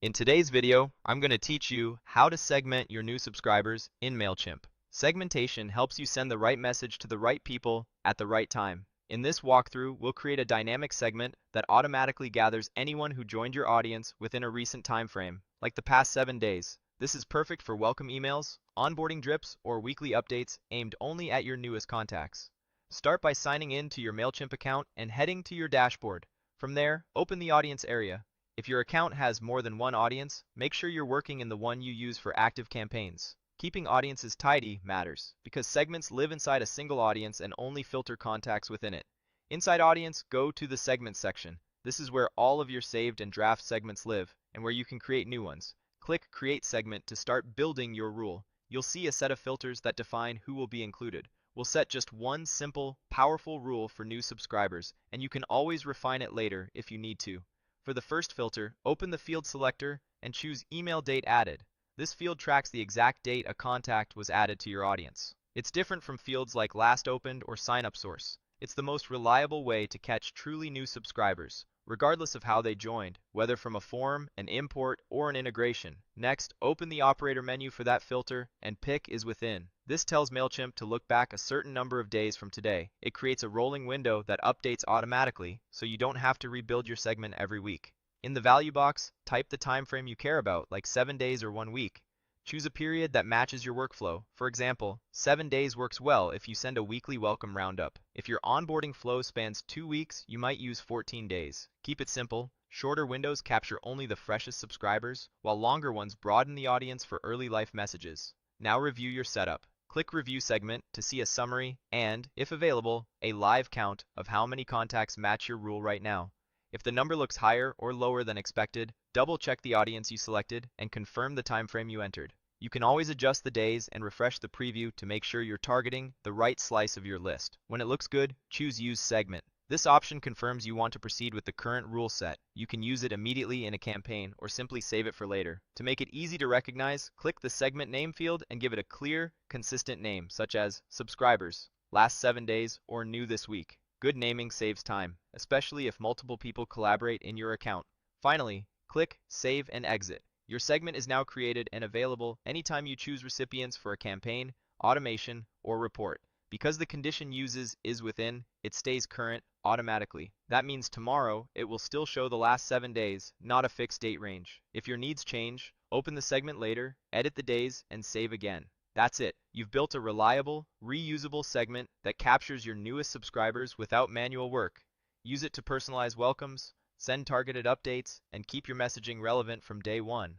In today's video, I'm going to teach you how to segment your new subscribers in Mailchimp. Segmentation helps you send the right message to the right people at the right time. In this walkthrough, we'll create a dynamic segment that automatically gathers anyone who joined your audience within a recent time frame, like the past 7 days. This is perfect for welcome emails, onboarding drips, or weekly updates aimed only at your newest contacts. Start by signing in to your Mailchimp account and heading to your dashboard. From there, open the audience area. If your account has more than one audience, make sure you're working in the one you use for active campaigns. Keeping audiences tidy matters, because segments live inside a single audience and only filter contacts within it. Inside Audience, go to the Segments section. This is where all of your saved and draft segments live, and where you can create new ones. Click Create Segment to start building your rule. You'll see a set of filters that define who will be included. We'll set just one simple, powerful rule for new subscribers, and you can always refine it later if you need to. For the first filter, open the field selector and choose Email Date Added. This field tracks the exact date a contact was added to your audience. It's different from fields like Last Opened or Sign Up Source. It's the most reliable way to catch truly new subscribers, regardless of how they joined, whether from a form, an import, or an integration. Next, open the operator menu for that filter and pick Is Within. This tells Mailchimp to look back a certain number of days from today. It creates a rolling window that updates automatically, so you don't have to rebuild your segment every week. In the value box, type the time frame you care about, like 7 days or 1 week. Choose a period that matches your workflow. For example, 7 days works well if you send a weekly welcome roundup. If your onboarding flow spans 2 weeks, you might use 14 days. Keep it simple. Shorter windows capture only the freshest subscribers, while longer ones broaden the audience for early life messages. Now review your setup. Click Review Segment to see a summary and, if available, a live count of how many contacts match your rule right now. If the number looks higher or lower than expected, double-check the audience you selected and confirm the time frame you entered. You can always adjust the days and refresh the preview to make sure you're targeting the right slice of your list. When it looks good, choose Use Segment. This option confirms you want to proceed with the current rule set. You can use it immediately in a campaign or simply save it for later. To make it easy to recognize, click the segment name field and give it a clear, consistent name, such as Subscribers, Last 7 Days, or New This Week. Good naming saves time, especially if multiple people collaborate in your account. Finally, click Save and Exit. Your segment is now created and available anytime you choose recipients for a campaign, automation, or report. Because the condition uses Is Within, it stays current automatically. That means tomorrow it will still show the last 7 days, not a fixed date range. If your needs change, open the segment later, edit the days, and save again. That's it. You've built a reliable, reusable segment that captures your newest subscribers without manual work. Use it to personalize welcomes, send targeted updates, and keep your messaging relevant from day one.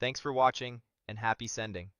Thanks for watching, and happy sending.